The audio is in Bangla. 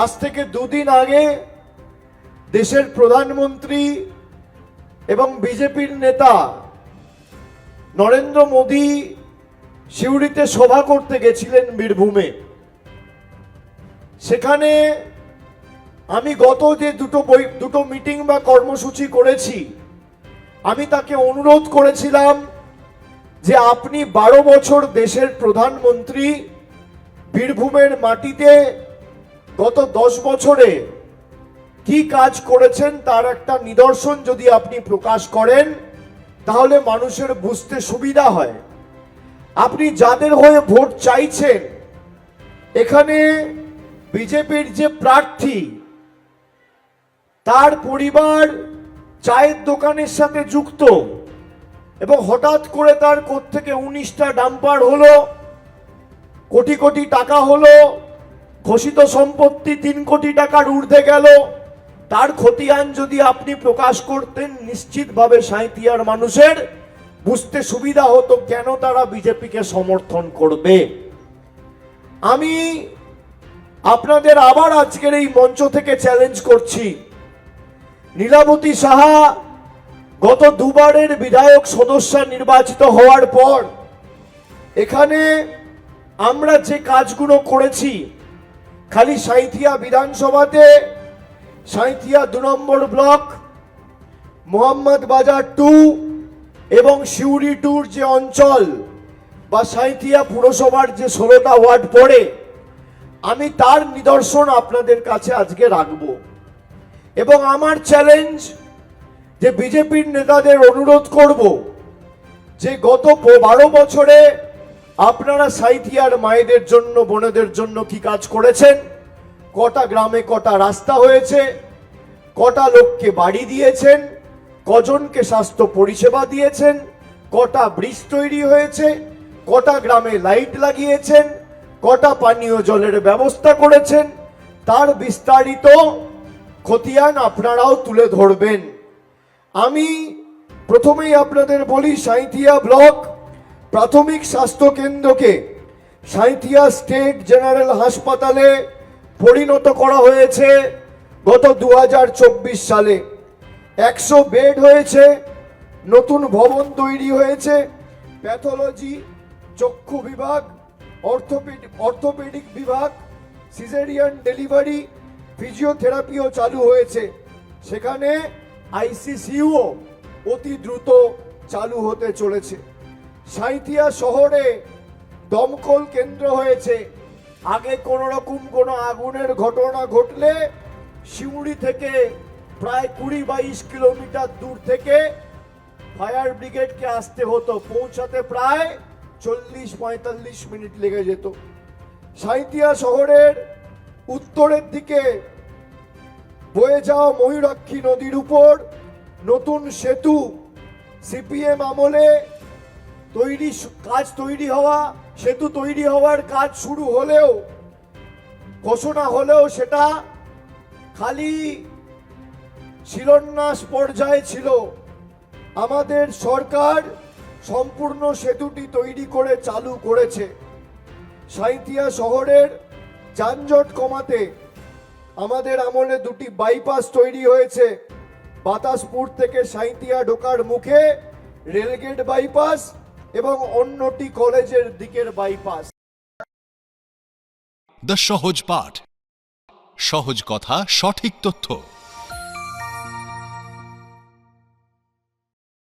আজ থেকে দুদিন আগে দেশের প্রধানমন্ত্রী এবং বিজেপির নেতা নরেন্দ্র মোদী সিউড়িতে সভা করতে গেছিলেন বীরভূমে। সেখানে আমি গত যে দুটো মিটিং বা কর্মসূচি করেছি, আমি তাকে অনুরোধ করেছিলাম যে আপনি 12 বছর দেশের প্রধানমন্ত্রী, বীরভূমের মাটিতে গত 10 বছরে কি কাজ করেছেন তার একটা নিদর্শন যদি আপনি প্রকাশ করেন তাহলে মানুষের বুঝতে সুবিধা হয়। আপনি যাদের হয়ে ভোট চাইছেন, এখানে বিজেপির যে প্রার্থী তার পরিবার চায়ের দোকানের সাথে যুক্ত এবং হঠাৎ করে তার কোত্থেকে 19টা ডাম্পার হলো, কোটি কোটি টাকা হলো, ঘোষিত সম্পত্তি 3 কোটি টাকার ঊর্ধ্বে গেল, তার খতিয়ান যদি আপনি প্রকাশ করতেন নিশ্চিতভাবে সাঁইথিয়ার মানুষের বুঝতে সুবিধা হতো কেন তারা বিজেপিকে সমর্থন করবে। আমি আপনাদের আবার আজকের এই মঞ্চ থেকে চ্যালেঞ্জ করছি, নীলাবতী সাহা গত দুবারের বিধায়ক সদস্য নির্বাচিত হওয়ার পর এখানে আমরা যে কাজগুলো করেছি, খালি সাঁইথিয়া বিধানসভাতে সাঁইথিয়া 2 নম্বর ব্লক, মোহাম্মদ বাজার 2 এবং সিউড়ি 2 যে অঞ্চল বা সাঁইথিয়া পুরসভার যে 16টা ওয়ার্ড পড়ে, আমি তার নিদর্শন আপনাদের কাছে আজকে রাখব। এবং আমার চ্যালেঞ্জ যে বিজেপির নেতাদের অনুরোধ করব যে গত 12 বছরে আপনারা সাঁইথিয়ার মায়েদের জন্য, বোনেদের জন্য কি কাজ করেছেন, কটা গ্রামে কটা রাস্তা হয়েছে, কটা লোককে বাড়ি দিয়েছেন, কজনকে স্বাস্থ্য পরিষেবা দিয়েছেন, কটা ব্রিজ তৈরি হয়েছে, কটা গ্রামে লাইট লাগিয়েছেন, কটা পানীয় জলের ব্যবস্থা করেছেন, তার বিস্তারিত খতিয়ান আপনারাও তুলে ধরবেন। আমি প্রথমেই আপনাদের বলি, সাঁইথিয়া ব্লক প্রাথমিক স্বাস্থ্য কেন্দ্রকে সাঁইথিয়া স্টেট জেনারেল হাসপাতালে পরিণত করা হয়েছে গত 2024 সালে। 100 বেড হয়েছে, নতুন ভবন তৈরি হয়েছে, প্যাথোলজি, চক্ষু বিভাগ, অর্থোপেডিক বিভাগ, সিজারিয়ান ডেলিভারি, ফিজিওথেরাপিও চালু হয়েছে। সেখানে আইসিসিউও অতি দ্রুত চালু হতে চলেছে। সাঁইথিয়া শহরে দমকল কেন্দ্র হয়েছে। আগে কোনো রকম কোনো আগুনের ঘটনা ঘটলে সিউড়ি থেকে প্রায় 20-22 কিলোমিটার দূর থেকে ফায়ার ব্রিগেডকে আসতে হতো, পৌঁছাতে প্রায় 40-45 মিনিট লেগে যেত। সাঁইথিয়া শহরের উত্তরের দিকে বয়ে যাওয়া ময়ূরাক্ষী নদীর উপর নতুন সেতু সিপিএম আমলে সেতু তৈরি হওয়ার কাজ শুরু হলেও, ঘোষণা হলেও সেটা খালি শিলান্যাস পর্যায়ে ছিল। আমাদের সরকার সম্পূর্ণ সেতুটি তৈরি করে চালু করেছে। সাঁইথিয়া শহরের যানজট কমাতে আমাদের আমলে 2টি বাইপাস তৈরি হয়েছে। বাতাসপুর থেকে সাঁইথিয়া ঢোকার মুখে রেলগেট বাইপাস এবং অন্যটি কলেজের দিকের বাইপাস। দ্য সহজ পাঠ, সহজ কথা, সঠিক তথ্য।